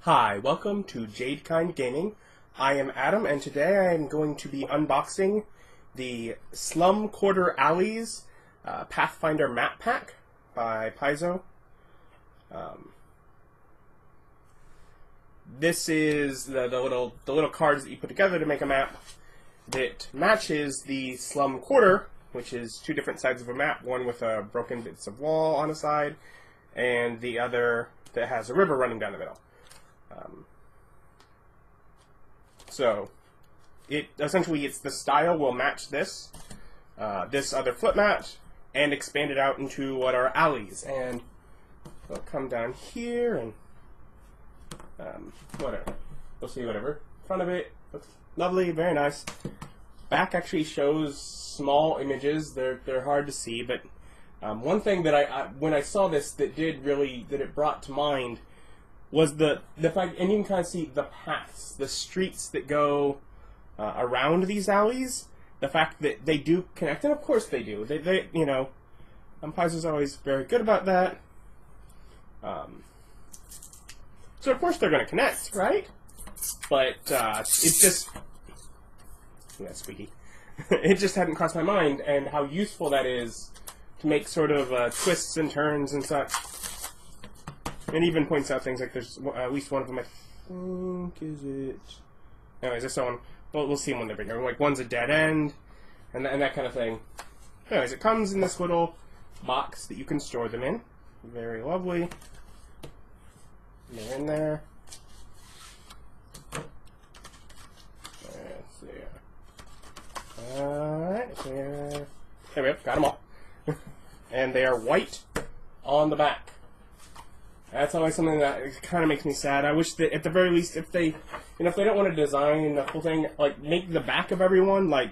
Hi, welcome to Jadekind Gaming. I am Adam, and today I am going to be unboxing the Slum Quarter Alleys Pathfinder map pack by Paizo. This is the little cards that you put together to make a map that matches the Slum Quarter, which is two different sides of a map, one with broken bits of wall on a side, and the other that has a river running down the middle. So, it's the style will match this, this other flip mat, and expand it out into what are alleys. And we'll come down here and whatever. We'll see whatever. Front of it looks lovely, very nice. Back actually shows small images. They're hard to see, but one thing that when I saw this that it brought to mind was the fact, and you can kind of see the paths, the streets that go around these alleys. The fact that they do connect, and of course they do. They you know, Paizo's always very good about that. So of course they're going to connect, right? But it's just, yeah, squeaky. It just hadn't crossed my mind, and how useful that is to make sort of twists and turns and such. It even points out things like there's at least one of them, I think, is it? Anyways, I saw one. Well, we'll see them when they're bigger. Like, one's a dead end, and that kind of thing. Anyways, it comes in this little box that you can store them in. Very lovely. They're in there. Let's see. Alright, there we go. Got them all. And they are white on the back. That's always something that kind of makes me sad. I wish that at the very least, if they don't want to design the whole thing, like make the back of everyone like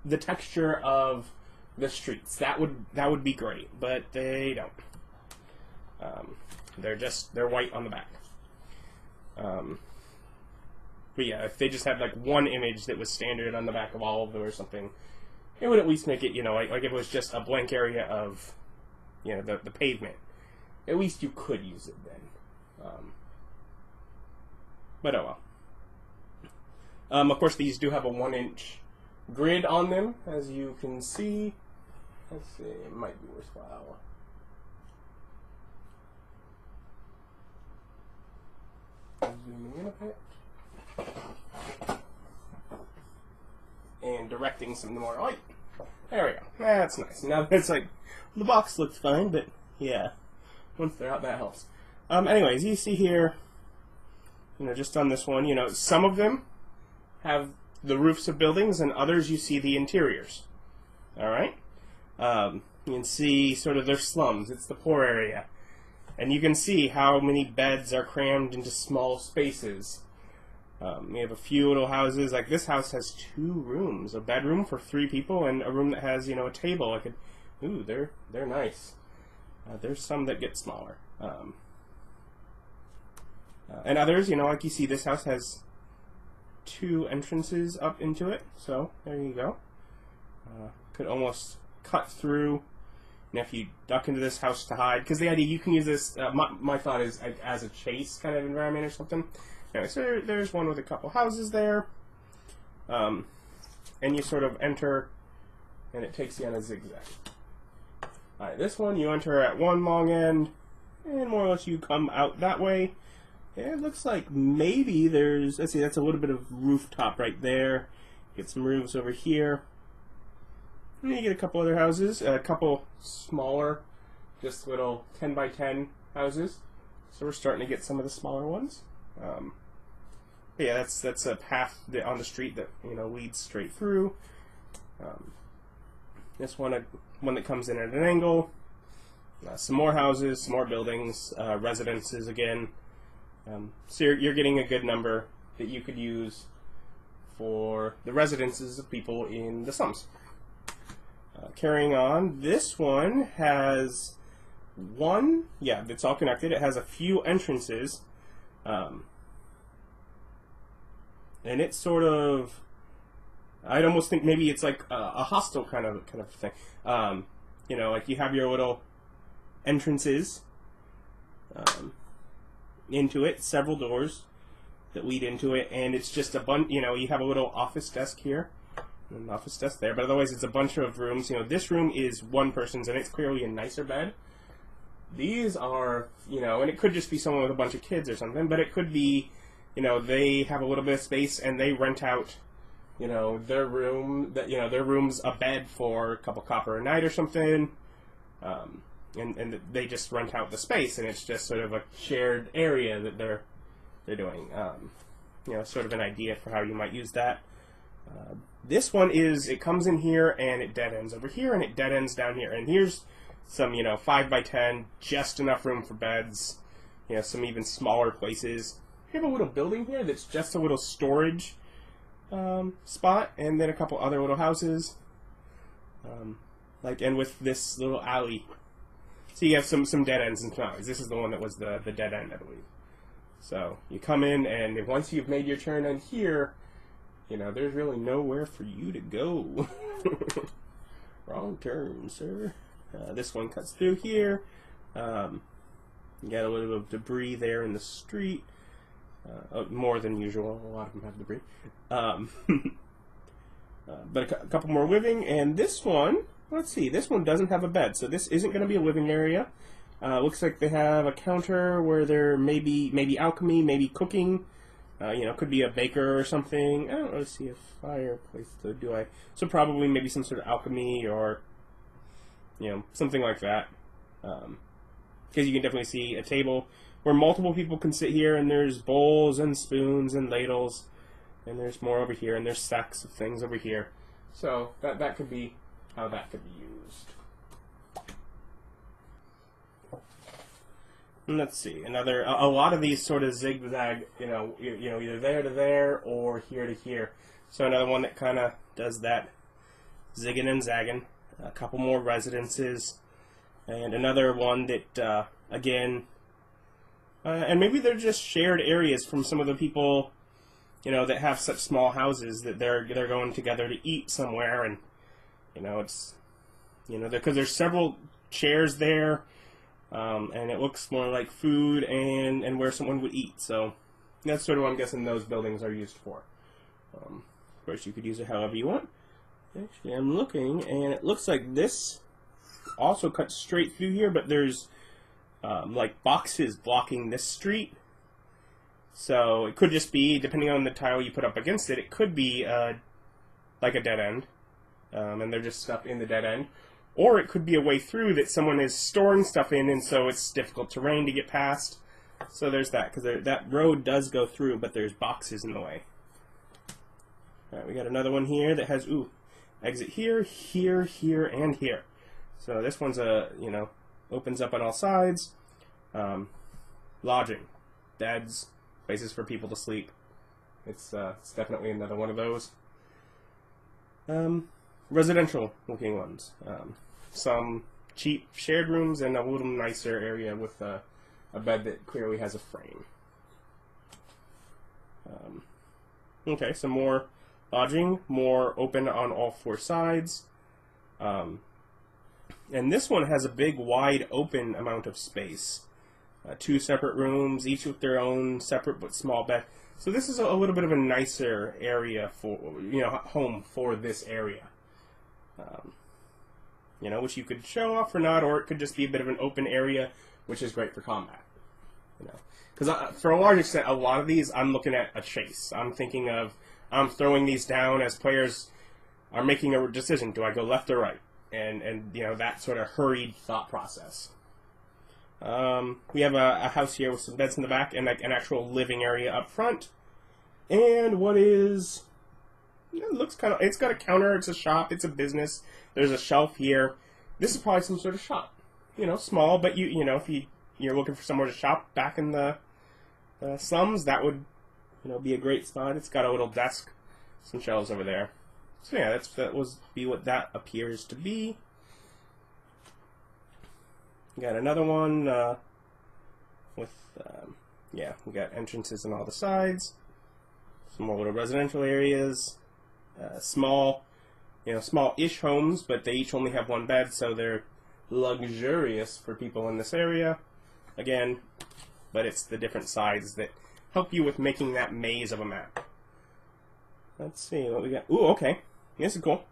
the texture of the streets. That would be great, but they don't. They're white on the back. But yeah, if they just had like one image that was standard on the back of all of them or something, it would at least make it, like if it was just a blank area of, the pavement. At least you could use it then. But oh well. Of course, these do have a 1-inch grid on them, as you can see. Let's see, it might be worthwhile. Zooming in a bit. And directing some more light. There we go. That's nice. Now it's like, the box looks fine, but yeah. Once they're out, that helps. Anyways, you see here, just on this one, some of them have the roofs of buildings, and others you see the interiors. Alright? You can see sort of their slums. It's the poor area. And you can see how many beds are crammed into small spaces. We have a few little houses. Like this house has 2 rooms. A bedroom for 3 people, and a room that has, a table. Ooh, they're nice. There's some that get smaller. And others, like you see, this house has 2 entrances up into it. So, there you go. Could almost cut through. And if you duck into this house to hide, because the idea, you can use this, my thought is as a chase kind of environment or something. Anyway, so there's one with a couple houses there. And you sort of enter, and it takes you on a zigzag. Alright, this one you enter at one long end, and more or less you come out that way. Yeah, it looks like maybe there's, let's see, that's a little bit of rooftop right there. Get some roofs over here. And you get a couple other houses, a couple smaller, just little 10 by 10 houses. So we're starting to get some of the smaller ones. Yeah, that's a path on the street that leads straight through. This one that comes in at an angle. Some more houses, some more buildings, residences again. So you're getting a good number that you could use for the residences of people in the slums. Carrying on, this one has it's all connected. It has a few entrances. And it's sort of, I'd almost think maybe it's like a hostel kind of thing. Like you have your little entrances into it, several doors. that lead into it, and it's just a bunch. You know, you have a little office desk here, and an office desk there, but otherwise it's a bunch of rooms. You know, this room is one person's, and it's clearly a nicer bed. These are, you know, and it could just be someone with a bunch of kids or something, but it could be, you know, they have a little bit of space and they rent out, you know, their room, that, you know, their room's a bed for a couple copper a night or something, and they just rent out the space, and it's just sort of a shared area that they're doing. You know, sort of an idea for how you might use that. This one is, it comes in here and it dead ends over here and it dead ends down here, and here's some, you know, 5x10, just enough room for beds, you know, some even smaller places. You have a little building here that's just a little storage spot, and then a couple other little houses, like, and with this little alley. So you have some dead ends and tunnels. This is the one that was the dead end, I believe. So you come in, and once you've made your turn on here, you know, there's really nowhere for you to go. Wrong turn, sir. This one cuts through here. You got a little bit of debris there in the street. More than usual. A lot of them have debris. But a couple more living. And this one, let's see, this one doesn't have a bed. So this isn't going to be a living area. Looks like they have a counter where there may be alchemy, maybe cooking. You know, could be a baker or something. I don't really see a fireplace, though, do I? So probably maybe some sort of alchemy or, you know, something like that. Because you can definitely see a table where multiple people can sit here, and there's bowls and spoons and ladles, and there's more over here, and there's stacks of things over here. So that could be how that could be used. And let's see, a lot of these sort of zigzag, you know, either there to there or here to here. So another one that kind of does that zigging and zagging. A couple more residences, and another one that, again, and maybe they're just shared areas from some of the people, you know, that have such small houses that they're going together to eat somewhere, and, you know, it's, you know, because there's several chairs there, and it looks more like food and where someone would eat. So that's sort of what I'm guessing those buildings are used for. Of course, you could use it however you want. Actually, I'm looking, and it looks like this also cuts straight through here, but there's like boxes blocking this street. So it could just be, depending on the tile you put up against it, it could be like a dead end, and they're just stuff in the dead end. Or it could be a way through that someone is storing stuff in, and so it's difficult terrain to get past. So there's that, because that road does go through, but there's boxes in the way. Alright, we got another one here that has, exit here, here, here, and here. So this one's you know, opens up on all sides. Lodging, beds, places for people to sleep. It's definitely another one of those. Residential looking ones. Some cheap shared rooms and a little nicer area with a bed that clearly has a frame. Okay, some more lodging, more open on all four sides. And this one has a big, wide open amount of space. Two separate rooms, each with their own separate but small bed. So this is a little bit of a nicer area for, you know, home for this area. You know, which you could show off or not, or it could just be a bit of an open area, which is great for combat. You know, because for a large extent, a lot of these, I'm looking at a chase. I'm thinking of, I'm throwing these down as players are making a decision. Do I go left or right? And you know, that sort of hurried thought process. We have a house here with some beds in the back and like an actual living area up front. And what is, you know, it looks kind of, it's got a counter, it's a shop, it's a business. There's a shelf here. This is probably some sort of shop. You know, small, but you know, if you're looking for somewhere to shop back in the slums, that would, you know, be a great spot. It's got a little desk, some shelves over there. So yeah, that was what that appears to be. We got another one with yeah, we got entrances on all the sides. Some more little residential areas. Small, you know, small-ish homes, but they each only have one bed, so they're luxurious for people in this area. Again, but it's the different sides that help you with making that maze of a map. Let's see what we got. Ooh, okay. This is cool.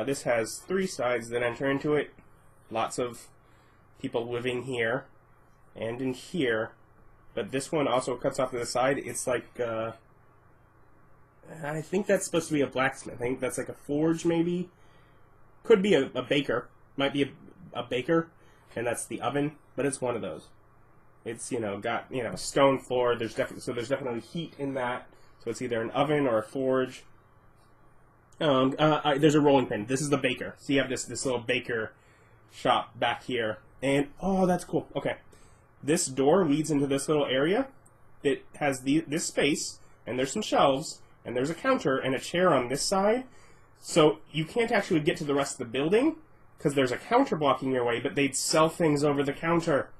This has 3 sides that enter into it. Lots of people living here and in here. But this one also cuts off to the side. It's like, I think that's supposed to be a blacksmith. I think that's like a forge, maybe. Could be a baker. Might be a baker, and that's the oven. But it's one of those. It's, got, a stone floor. There's definitely heat in that. So it's either an oven or a forge. There's a rolling pin. This is the baker. So you have this little baker shop back here. And, oh, that's cool. Okay. This door leads into this little area. It has this space, and there's some shelves, and there's a counter and a chair on this side. So you can't actually get to the rest of the building, because there's a counter blocking your way, but they'd sell things over the counter.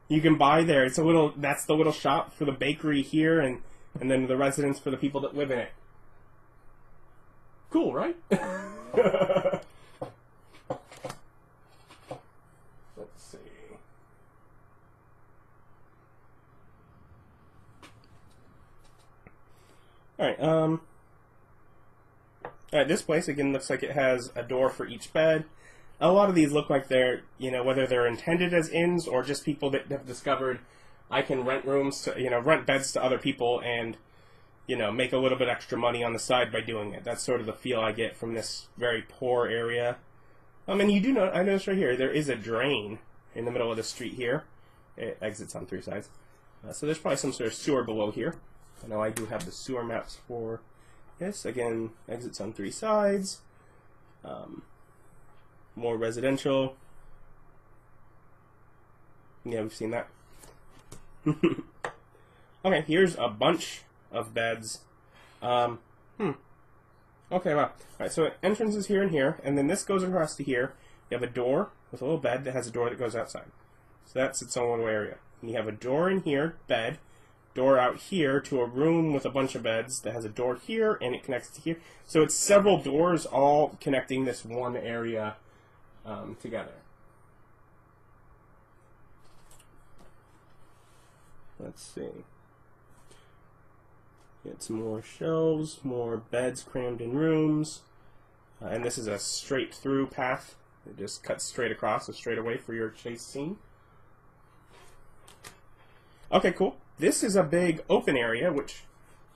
You can buy there. That's the little shop for the bakery here, and then the residence for the people that live in it. Cool, right? Let's see. Alright, this place, again, looks like it has a door for each bed. A lot of these look like they're, whether they're intended as inns or just people that have discovered I can rent rooms to, rent beds to other people and, make a little bit extra money on the side by doing it. That's sort of the feel I get from this very poor area. And you do know, I noticed right here, there is a drain in the middle of the street here. It exits on 3 sides. So there's probably some sort of sewer below here. I know I do have the sewer maps for this. Again, exits on 3 sides. More residential. Yeah, we've seen that. Okay, here's a bunch of beds. Okay, wow. Alright, so entrance is here and here, and then this goes across to here. You have a door with a little bed that has a door that goes outside. So that's its own little area. And you have a door in here, bed, door out here to a room with a bunch of beds that has a door here, and it connects to here. So it's several doors all connecting this one area together. Let's see. Get some more shelves, more beds crammed in rooms. And this is a straight through path. It just cuts straight across, so straight away for your chase scene. Okay, cool. This is a big open area, which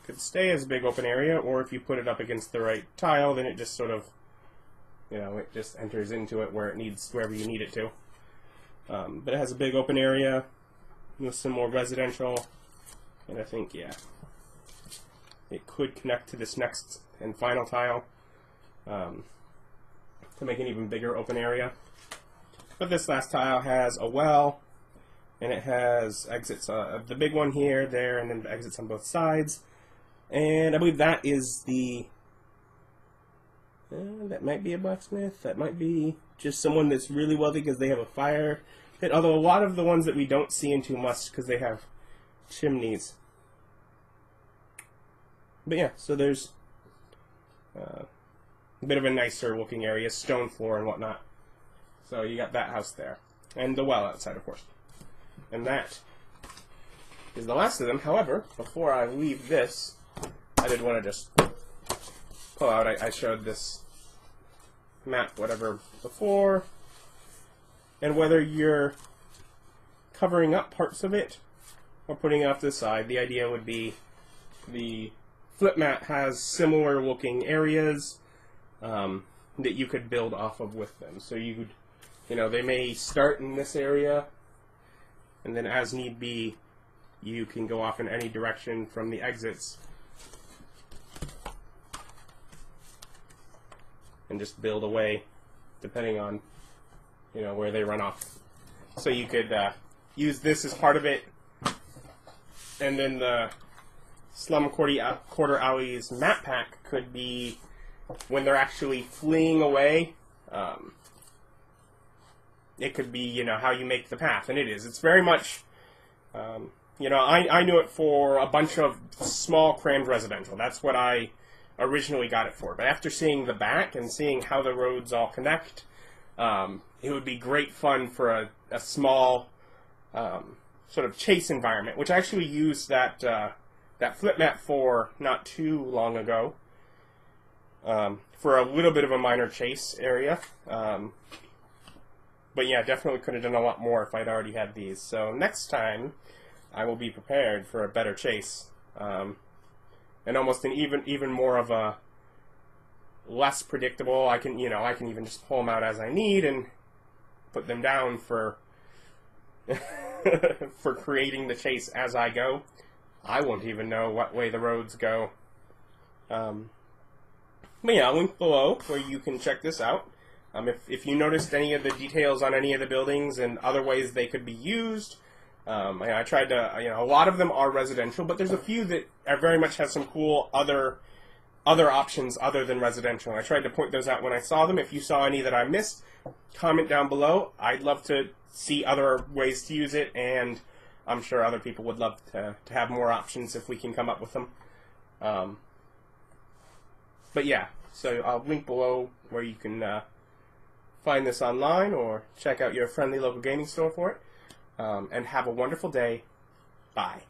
could stay as a big open area, or if you put it up against the right tile, then it just sort of, it just enters into it wherever you need it to. But it has a big open area with some more residential, and I think, yeah, it could connect to this next and final tile to make an even bigger open area. But this last tile has a well, and it has exits, the big one here, there, and then exits on both sides. And I believe that is the, that might be a blacksmith, that might be just someone that's really wealthy because they have a fire pit, although a lot of the ones that we don't see into must because they have chimneys. But yeah, so there's a bit of a nicer looking area, stone floor and whatnot. So you got that house there. And the well outside, of course. And that is the last of them. However, before I leave this, I did want to just pull out, I showed this map, whatever, before. And whether you're covering up parts of it or putting it off to the side, the idea would be the flip mat has similar looking areas that you could build off of with them. So you could, they may start in this area, and then as need be, you can go off in any direction from the exits and just build away depending on, where they run off. So you could use this as part of it, and then the Slum Quarter Alley's map pack could be when they're actually fleeing away. It could be, how you make the path, and it is. It's very much, I knew it for a bunch of small crammed residential. That's what I originally got it for. But after seeing the back and seeing how the roads all connect, it would be great fun for a small sort of chase environment, which actually used that that flip map for not too long ago, for a little bit of a minor chase area. But yeah, definitely could have done a lot more if I'd already had these. So next time, I will be prepared for a better chase, and almost an even more of a less predictable. I can even just pull them out as I need and put them down for for creating the chase as I go. I won't even know what way the roads go. But yeah, I'll link below where you can check this out. If you noticed any of the details on any of the buildings and other ways they could be used, I tried to, a lot of them are residential, but there's a few that are very much have some cool other options other than residential. I tried to point those out when I saw them. If you saw any that I missed, comment down below. I'd love to see other ways to use it, and I'm sure other people would love to have more options if we can come up with them. But yeah, so I'll link below where you can find this online or check out your friendly local gaming store for it. And have a wonderful day. Bye.